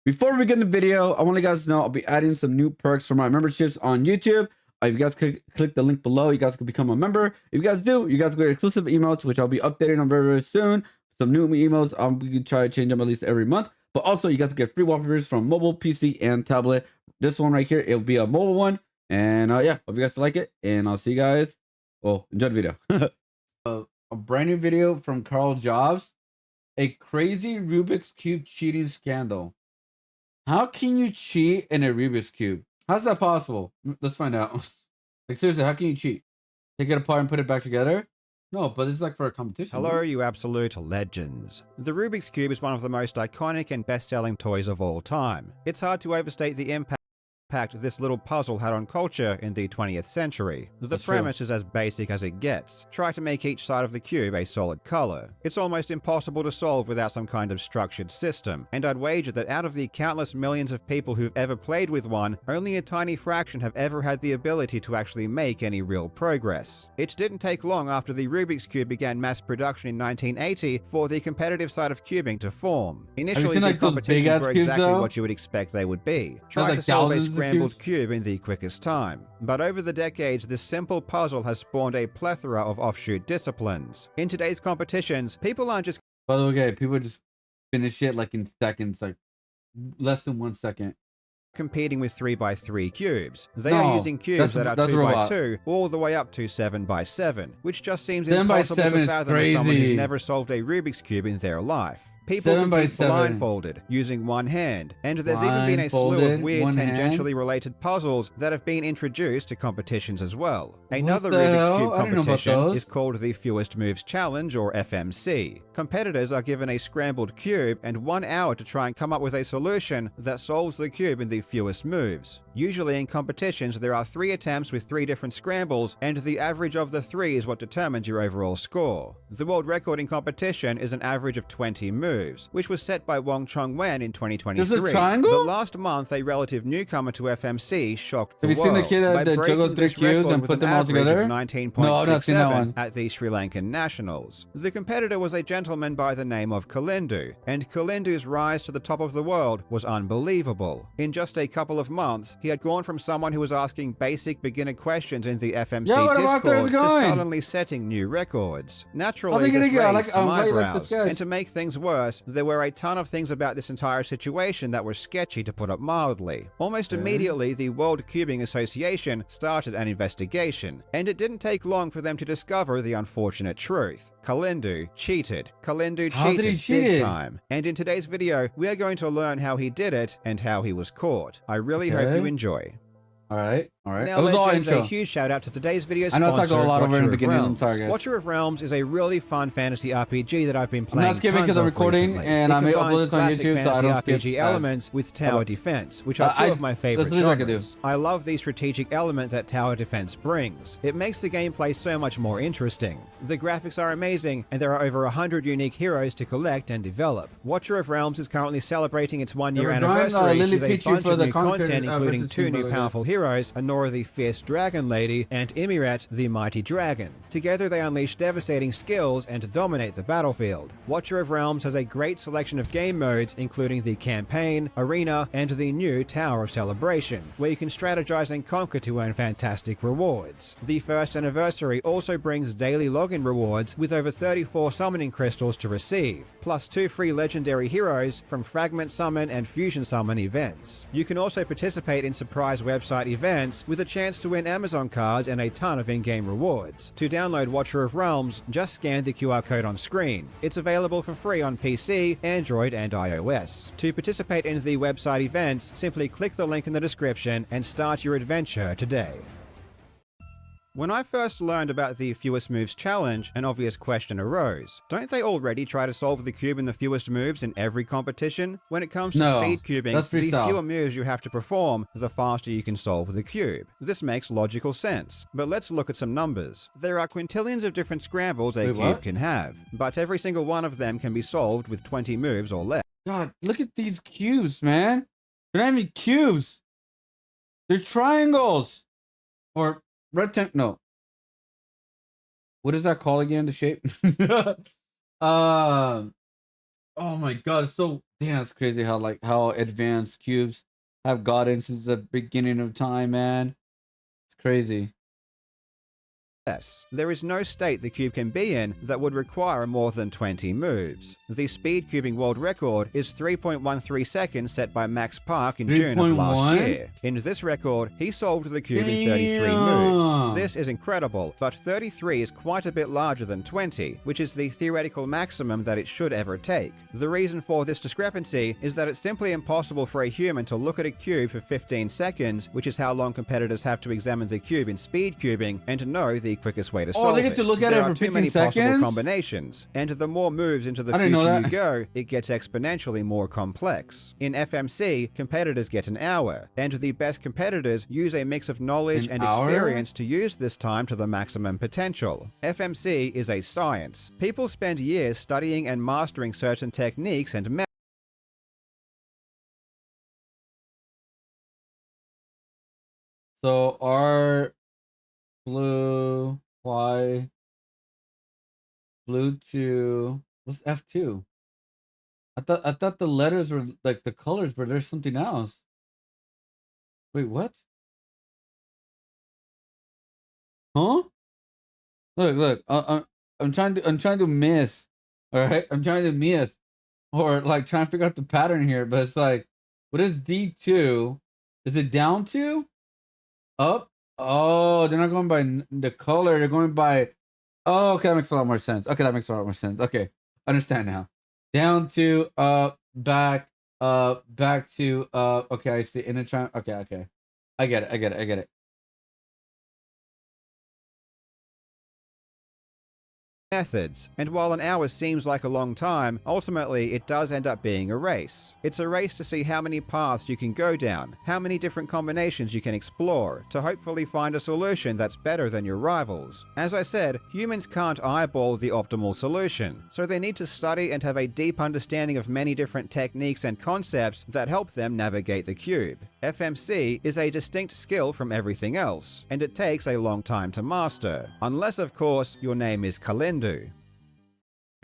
Before we get in the video, I want you guys to know I'll be adding some new perks for my memberships on YouTube. If you guys click the link below, you guys can become a member. If you guys do, you guys get exclusive emotes, which I'll be updating on very, very soon. Some new emotes, I'm going to try to change them at least every month. But also, you guys get free wallpapers from mobile, PC, and tablet. This one right here, it'll be a mobile one. And yeah, hope you guys like it. And I'll see you guys. Well, enjoy the video. A brand new video from Carl Jobs. A crazy Rubik's Cube cheating scandal. How can you cheat in a Rubik's Cube? How's that possible? Let's find out. Like, seriously, how can you cheat? Take it apart and put it back together? No, but it's like for a competition. Hello, you absolute legends. The Rubik's Cube is one of the most iconic and best-selling toys of all time. It's hard to overstate the impact this little puzzle had on culture in the 20th century. The premise is as basic as it gets. Try to make each side of the cube a solid color. It's almost impossible to solve without some kind of structured system, and I'd wager that out of the countless millions of people who've ever played with one, only a tiny fraction have ever had the ability to actually make any real progress. It didn't take long after the Rubik's Cube began mass production in 1980 for the competitive side of cubing to form. Initially, the competitions were exactly what you would expect they would be. Try to solve a scrambled cube in the quickest time. But over the decades, this simple puzzle has spawned a plethora of offshoot disciplines. In today's competitions, people aren't just... By the way, people just finish it like in seconds, like less than 1 second. Competing with 3x3 cubes. They are using cubes that are 2x2 all the way up to 7x7, which just seems impossible to fathom as someone who's never solved a Rubik's Cube in their life. People can be blindfolded, using one hand, and there's even been a slew of weird tangentially related puzzles that have been introduced to competitions as well. Another Rubik's Cube competition is called the Fewest Moves Challenge, or FMC. Competitors are given a scrambled cube and 1 hour to try and come up with a solution that solves the cube in the fewest moves. Usually in competitions, there are 3 attempts with 3 different scrambles, and the average of the 3 is what determines your overall score. The world record in competition is an average of 20 moves, which was set by Wong Chong-wen in 2023. This is a triangle? But last month, a relative newcomer to FMC shocked the world. Have you seen the kid that juggled 3 cubes and put them all together? 19.67 no, I've not seen that one. At the Sri Lankan Nationals. The competitor was a gentleman by the name of Kalindu, and Kalindu's rise to the top of the world was unbelievable. In just a couple of months, he had gone from someone who was asking basic beginner questions in the FMC Discord to suddenly setting new records. Naturally, this raised some eyebrows, and to make things worse, there were a ton of things about this entire situation that were sketchy, to put it mildly. Almost immediately, the World Cubing Association started an investigation, and it didn't take long for them to discover the unfortunate truth. Kalindu cheated. Kalindu cheated big time. And in today's video, we are going to learn how he did it and how he was caught. I really hope you enjoy. Alright. Now, legends, a huge shout out to today's video sponsor, I know I talked a lot over in the beginning. I'm sorry, guys. Watcher of Realms is a really fun fantasy RPG that I've been playing. I'm not skipping because I'm recording and I may upload this on YouTube, so I don't skip RPG elements with tower defense, which are 2 of my favorite genres. I love the strategic element that tower defense brings. It makes the gameplay so much more interesting. The graphics are amazing, and there are over 100 unique heroes to collect and develop. Watcher of Realms is currently celebrating its 1-year anniversary with a bunch of new content, including 2 new powerful heroes, Nora the Fierce Dragon Lady, and Imiret the Mighty Dragon. Together they unleash devastating skills and dominate the battlefield. Watcher of Realms has a great selection of game modes, including the Campaign, Arena, and the new Tower of Celebration, where you can strategize and conquer to earn fantastic rewards. The first anniversary also brings daily login rewards with over 34 summoning crystals to receive, plus 2 free legendary heroes from Fragment Summon and Fusion Summon events. You can also participate in surprise website events with a chance to win Amazon cards and a ton of in-game rewards. To download Watcher of Realms, just scan the QR code on screen. It's available for free on PC, Android, and iOS. To participate in the website events, simply click the link in the description and start your adventure today. When I first learned about the Fewest Moves Challenge, an obvious question arose. Don't they already try to solve the cube in the fewest moves in every competition? When it comes to speed cubing, the fewer moves you have to perform, the faster you can solve the cube. This makes logical sense. But let's look at some numbers. There are quintillions of different scrambles a cube can have, but every single one of them can be solved with 20 moves or less. God, look at these cubes, man. They're not even cubes. They're triangles. Or rectangle. No. What is that called again? The shape? Oh my god, it's so Damn, it's crazy how advanced cubes have gotten since the beginning of time, man. It's crazy. There is no state the cube can be in that would require more than 20 moves. The speed cubing world record is 3.13 seconds set by Max Park in June of last year. In this record, he solved the cube in 33 moves. This is incredible, but 33 is quite a bit larger than 20, which is the theoretical maximum that it should ever take. The reason for this discrepancy is that it's simply impossible for a human to look at a cube for 15 seconds, which is how long competitors have to examine the cube in speed cubing, and to know the quickest way to solve it. Oh, they get to look at it for 15 seconds? There are too many possible combinations, and the more moves into the future you go, it gets exponentially more complex. In FMC, competitors get an hour, and the best competitors use a mix of knowledge and experience to use this time to the maximum potential. FMC is a science. People spend years studying and mastering certain techniques and methods. So R, blue, Y, blue 2. What's F2? I thought the letters were like the colors, but there's something else. Wait, what? Huh? Look. I'm trying to miss. All right, I'm trying to miss, or like trying to figure out the pattern here. But it's like, what is D2? Is it down 2? Up? Oh, they're not going by the color. They're going by. Oh, okay, that makes a lot more sense. Okay, understand now. Down 2, up, back to up. Okay, I see. In the time. Okay. I get it. Methods, and while an hour seems like a long time, ultimately it does end up being a race. It's a race to see how many paths you can go down, how many different combinations you can explore, to hopefully find a solution that's better than your rivals. As I said, humans can't eyeball the optimal solution, so they need to study and have a deep understanding of many different techniques and concepts that help them navigate the cube. FMC is a distinct skill from everything else, and it takes a long time to master, unless of course your name is Kalindu.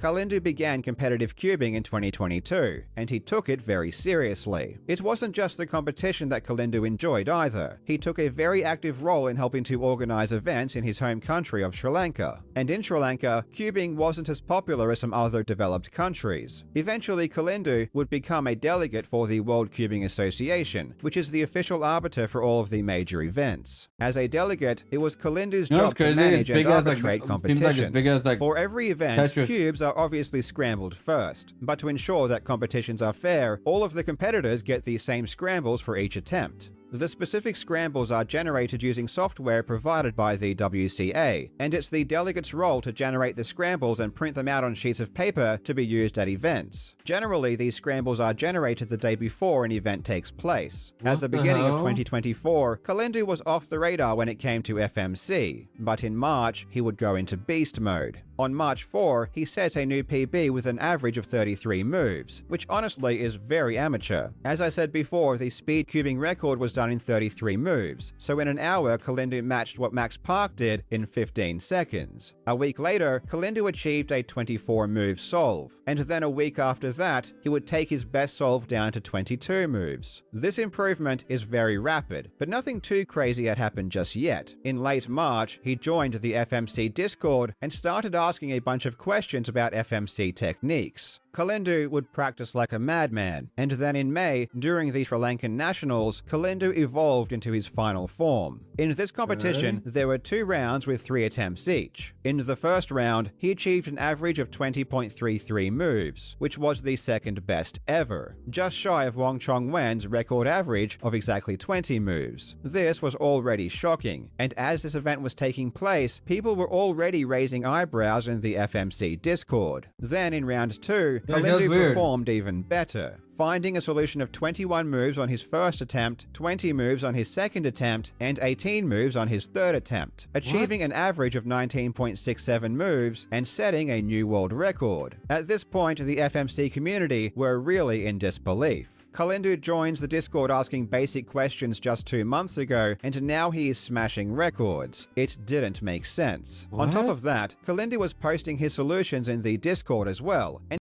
Kalindu began competitive cubing in 2022, and he took it very seriously. It wasn't just the competition that Kalindu enjoyed either. He took a very active role in helping to organize events in his home country of Sri Lanka. And in Sri Lanka, cubing wasn't as popular as some other developed countries. Eventually, Kalindu would become a delegate for the World Cubing Association, which is the official arbiter for all of the major events. As a delegate, it was Kalindu's job to manage and arbitrate competitions. For every event, cubes are obviously scrambled first, but to ensure that competitions are fair, all of the competitors get the same scrambles for each attempt. The specific scrambles are generated using software provided by the WCA, and it's the delegate's role to generate the scrambles and print them out on sheets of paper to be used at events. Generally, these scrambles are generated the day before an event takes place. At the beginning of 2024, Kalindu was off the radar when it came to FMC, but in March, he would go into beast mode. On March 4, he set a new PB with an average of 33 moves, which honestly is very amateur. As I said before, the speed cubing record was done in 33 moves, so in an hour, Kalindu matched what Max Park did in 15 seconds. A week later, Kalindu achieved a 24-move solve, and then a week after that, he would take his best solve down to 22 moves. This improvement is very rapid, but nothing too crazy had happened just yet. In late March, he joined the FMC Discord and started asking a bunch of questions about FMC techniques. Kalindu would practice like a madman, and then in May, during the Sri Lankan Nationals, Kalindu evolved into his final form. In this competition, there were 2 rounds with 3 attempts each. In the first round, he achieved an average of 20.33 moves, which was the second best ever, just shy of Wong Chong Wen's record average of exactly 20 moves. This was already shocking, and as this event was taking place, people were already raising eyebrows in the FMC Discord. Then in round 2, Kalindu performed even better, finding a solution of 21 moves on his first attempt, 20 moves on his second attempt, and 18 moves on his third attempt, achieving an average of 19.67 moves and setting a new world record. At this point, the FMC community were really in disbelief. Kalindu joins the Discord asking basic questions just 2 months ago, and now he is smashing records. It didn't make sense. On top of that, Kalindu was posting his solutions in the Discord as well, and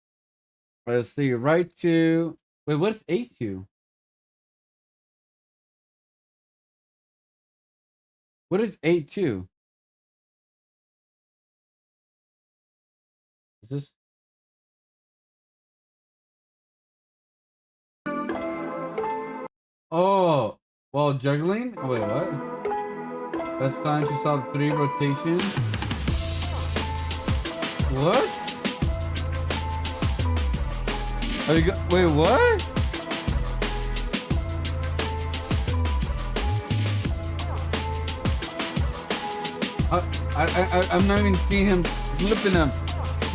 let's see, right 2, Wait, what's A2? What is A2? Is this? Oh, while juggling? Oh, wait, what? That's time to solve 3 rotations. What? Are you wait, what? I'm not even seeing him flipping them.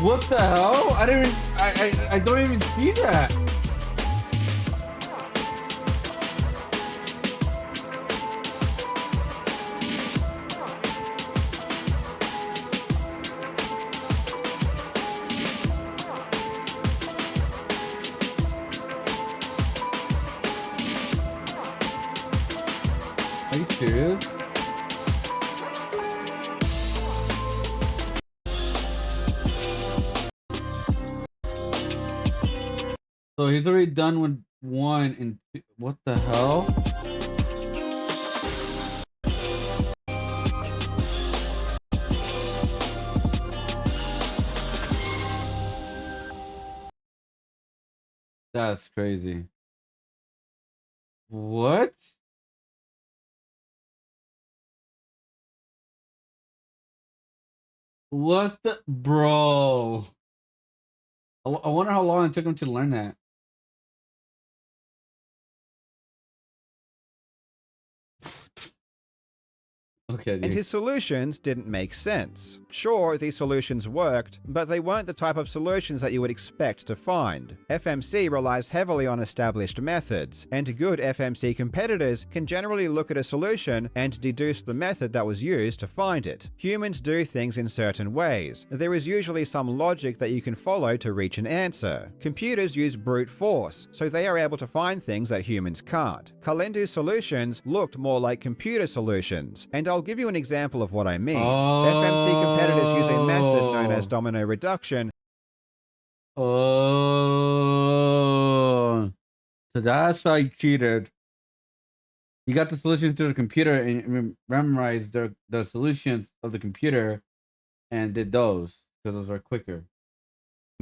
What the hell? I don't even see that. Are you serious? So he's already done with 1 and 2. What the hell? That's crazy. What? What the bro? I wonder how long it took him to learn that. Okay, dude. And his solutions didn't make sense. Sure, these solutions worked, but they weren't the type of solutions that you would expect to find. FMC relies heavily on established methods, and good FMC competitors can generally look at a solution and deduce the method that was used to find it. Humans do things in certain ways. There is usually some logic that you can follow to reach an answer. Computers use brute force, so they are able to find things that humans can't. Kalindu's solutions looked more like computer solutions, and I'll give you an example of what I mean. FMC competitors use a method known as domino reduction. Oh, so that's how you cheated. You got the solutions to the computer and memorized the solutions of the computer and did those because those are quicker.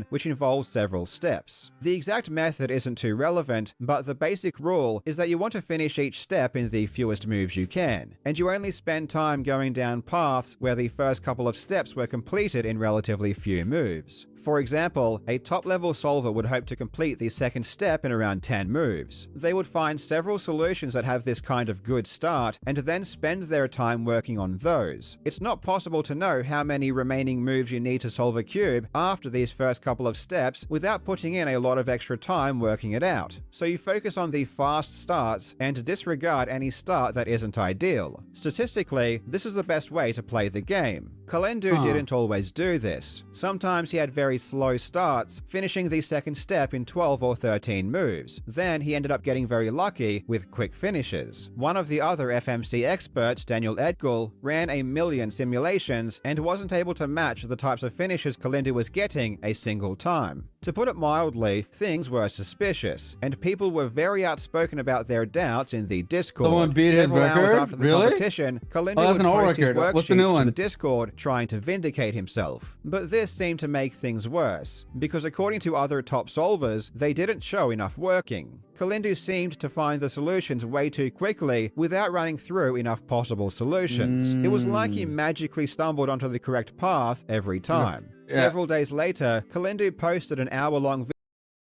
Which involves several steps. The exact method isn't too relevant, but the basic rule is that you want to finish each step in the fewest moves you can, and you only spend time going down paths where the first couple of steps were completed in relatively few moves. For example, a top-level solver would hope to complete the second step in around 10 moves. They would find several solutions that have this kind of good start, and then spend their time working on those. It's not possible to know how many remaining moves you need to solve a cube after these first couple of steps without putting in a lot of extra time working it out. So you focus on the fast starts and disregard any start that isn't ideal. Statistically, this is the best way to play the game. Kalindu didn't always do this. Sometimes he had very slow starts, finishing the second step in 12 or 13 moves. Then he ended up getting very lucky with quick finishes. One of the other FMC experts, Daniel Edgell, ran 1,000,000 simulations and wasn't able to match the types of finishes Kalindu was getting a single time. To put it mildly, things were suspicious, and people were very outspoken about their doubts in the Discord. Someone beat his Several hours record? after the Really? competition, Kalindu that's would an old post his record. What's the new worksheets to one? the Discord trying to vindicate himself. But this seemed to make things worse, because according to other top solvers, they didn't show enough working. Kalindu seemed to find the solutions way too quickly without running through enough possible solutions. It was like he magically stumbled onto the correct path every time. Several days later, Kalindu posted an hour-long video.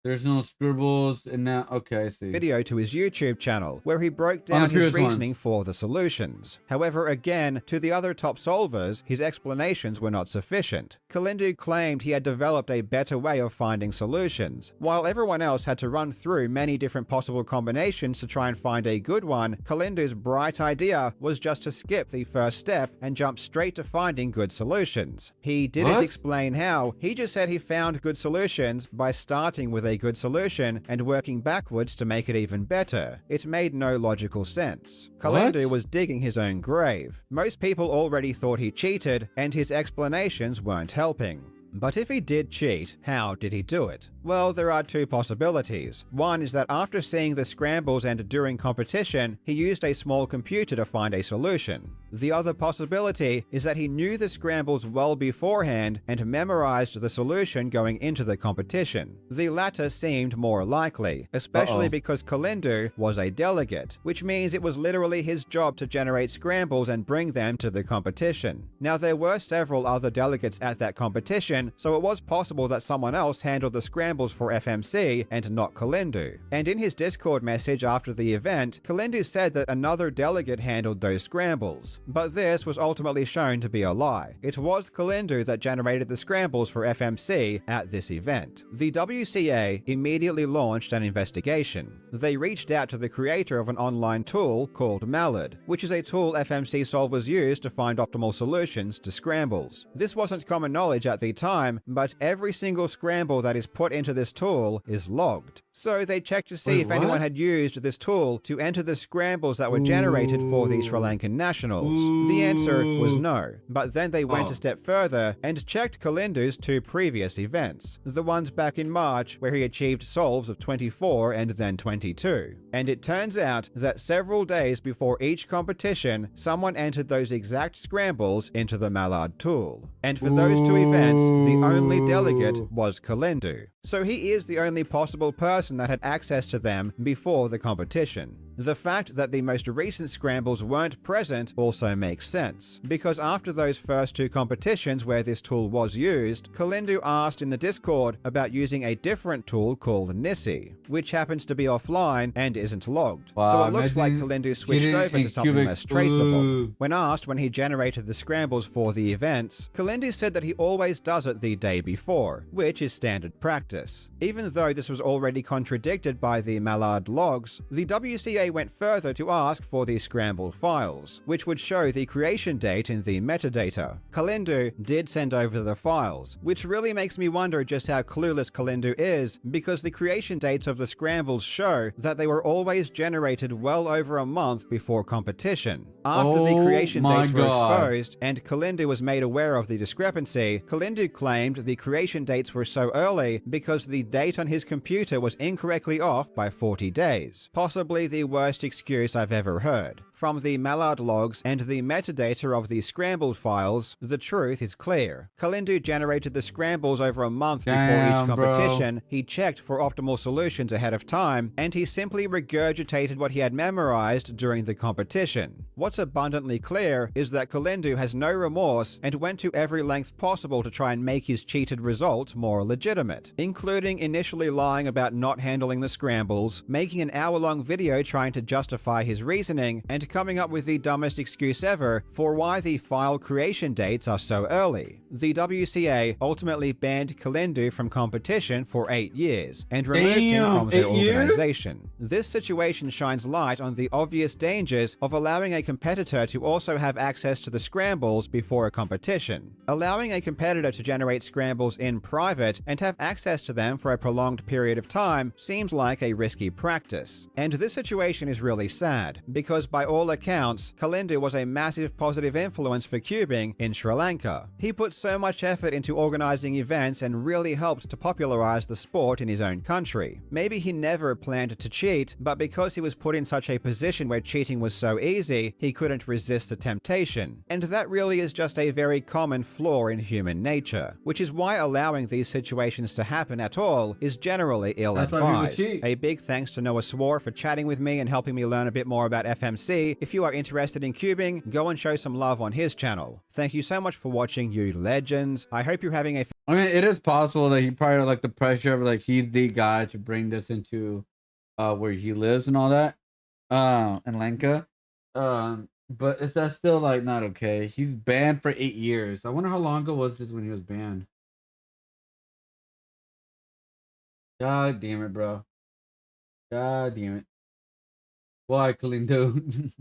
There's no scribbles and now. Okay, I see. Video to his YouTube channel where he broke down his reasoning for the solutions. However, again, to the other top solvers, his explanations were not sufficient. Kalindu claimed he had developed a better way of finding solutions. While everyone else had to run through many different possible combinations to try and find a good one, Kalindu's bright idea was just to skip the first step and jump straight to finding good solutions. He didn't explain how, he just said he found good solutions by starting with a good solution and working backwards to make it even better. It made no logical sense. Kalindu was digging his own grave. Most people already thought he cheated, and his explanations weren't helping. But if he did cheat, how did he do it? Well, there are two possibilities. One is that after seeing the scrambles and during competition, he used a small computer to find a solution. The other possibility is that he knew the scrambles well beforehand and memorized the solution going into the competition. The latter seemed more likely, especially because Kalindu was a delegate, which means it was literally his job to generate scrambles and bring them to the competition. Now, there were several other delegates at that competition, so it was possible that someone else handled the scrambles for FMC and not Kalindu. And in his Discord message after the event, Kalindu said that another delegate handled those scrambles. But this was ultimately shown to be a lie. It was Kalindu that generated the scrambles for FMC at this event. The WCA immediately launched an investigation. They reached out to the creator of an online tool called Mallard, which is a tool FMC solvers use to find optimal solutions to scrambles. This wasn't common knowledge at the time, but every single scramble that is put into this tool is logged. So they checked to see if anyone had used this tool to enter the scrambles that were generated for the Sri Lankan nationals. The answer was no, but then they went a step further and checked Kalindu's two previous events, the ones back in March where he achieved solves of 24 and then 22. And it turns out that several days before each competition, someone entered those exact scrambles into the Mallard tool. And for those two events, the only delegate was Kalindu. So he is the only possible person that had access to them before the competition. The fact that the most recent scrambles weren't present also makes sense, because after those first two competitions where this tool was used, Kalindu asked in the Discord about using a different tool called Nissi, which happens to be offline and isn't logged. So it looks like Kalindu switched over to something less traceable. When asked when he generated the scrambles for the events, Kalindu said that he always does it the day before, which is standard practice. Even though this was already contradicted by the Mallard logs, the WCA went further to ask for the scrambled files, which would show the creation date in the metadata. Kalindu did send over the files, which really makes me wonder just how clueless Kalindu is, because the creation dates of the scrambles show that they were always generated well over a month before competition. After the creation dates were exposed and Kalindu was made aware of the discrepancy, Kalindu claimed the creation dates were so early because the date on his computer was incorrectly off by 40 days. Possibly the worst excuse I've ever heard. From the Mallard logs and the metadata of the scrambled files, the truth is clear. Kalindu generated the scrambles over a month before each competition, he checked for optimal solutions ahead of time, and he simply regurgitated what he had memorized during the competition. What's abundantly clear is that Kalindu has no remorse and went to every length possible to try and make his cheated result more legitimate, including initially lying about not handling the scrambles, making an hour-long video trying to justify his reasoning, and coming up with the dumbest excuse ever for why the file creation dates are so early. The WCA ultimately banned Kalindu from competition for 8 years and removed him from their organization. This situation shines light on the obvious dangers of allowing a competitor to also have access to the scrambles before a competition. Allowing a competitor to generate scrambles in private and have access to them for a prolonged period of time seems like a risky practice. And this situation is really sad, because by all accounts, Kalindu was a massive positive influence for cubing in Sri Lanka. He put so much effort into organizing events and really helped to popularize the sport in his own country. Maybe he never planned to cheat, but because he was put in such a position where cheating was so easy, he couldn't resist the temptation. And that really is just a very common flaw in human nature, which is why allowing these situations to happen at all is generally ill-advised. A big thanks to Noah Swore for chatting with me and helping me learn a bit more about FMC. If you are interested in cubing, go and show some love on his channel. Thank you so much for watching, you legends. I hope you're having a... I mean, it is possible that he probably like the pressure of like he's the guy to bring this into where he lives and all that in Lanka. But is that still like not okay? He's banned for 8 years. I wonder how long ago was this when he was banned. God damn it, bro. God damn it. Why, Kalindu?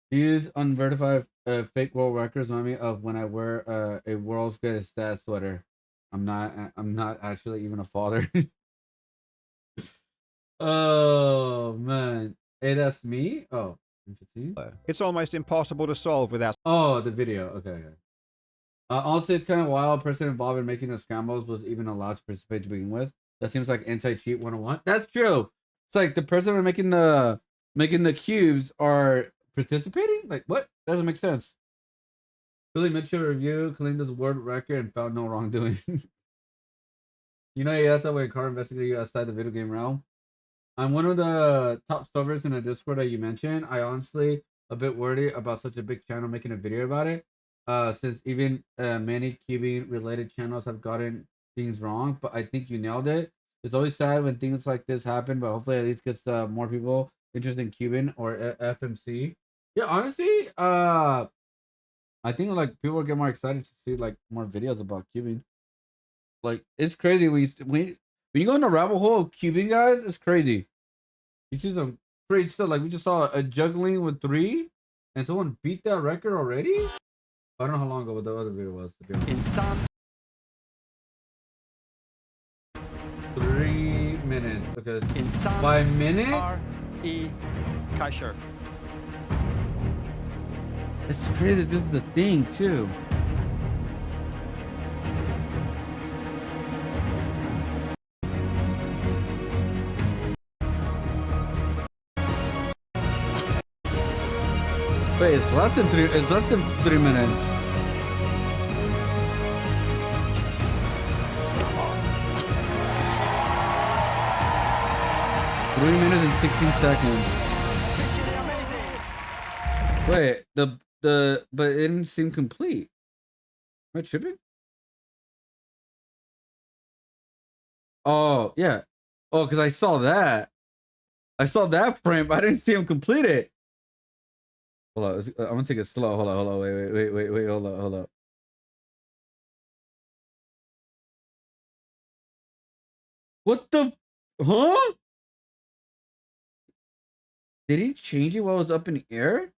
These unverified fake world records remind me of when I wear a world's greatest dad sweater. I'm not actually even a father. Oh man. Hey, that's me? Oh. It's almost impossible to solve without... Oh, the video. Okay. Honestly, it's kind of wild. A person involved in making the scrambles was even allowed to participate to begin with. That seems like anti-cheat 101. That's true. It's like the person making the cubes are participating. Like what? Doesn't make sense. Billy Mitchell review Kalindu's world record and found no wrongdoing. You know, you have that way car investigator you outside the video game realm. I'm one of the top servers in the Discord that you mentioned. I honestly a bit worried about such a big channel making a video about it. Since even many cubing related channels have gotten things wrong, but I think you nailed it. It's always sad when things like this happen, but hopefully at least gets more people interested in cubing or FMC. Yeah, honestly, I think like people will get more excited to see like more videos about cubing. Like it's crazy when you go in the rabbit hole of cubing, guys, it's crazy. You see some crazy stuff. Like we just saw a juggling with 3, and someone beat that record already. I don't know how long ago what the other video was. To be honest. In some 3 minutes because in some by minute. R.E. Kasher. It's crazy. This is the thing too. Wait, it's less than 3. It's less than 3 minutes. Three minutes and 16 seconds. Wait, but it didn't seem complete. Am I tripping? Oh yeah. Oh, because I saw that. I saw that frame, but I didn't see him complete it. Hold on, I'm gonna take it slow. Hold on, wait, hold up. What the? Huh? Did he change it while it was up in the air?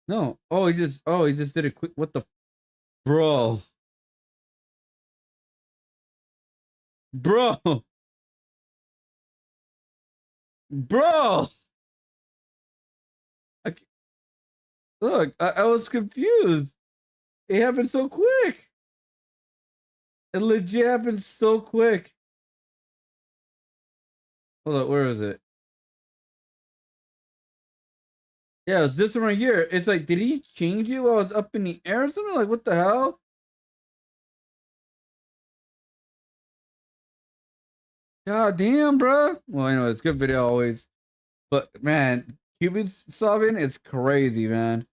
No. Oh, he just did it quick. What the? Bro. Bro. Bro. Look, I was confused. It happened so quick. It legit happened so quick. Hold up, where is it? Yeah, it's this one right here. It's like, did he change it while I was up in the air or something? Like, what the hell? God damn, bro. Well, anyway, it's a good video always. But man, Cubase solving is crazy, man.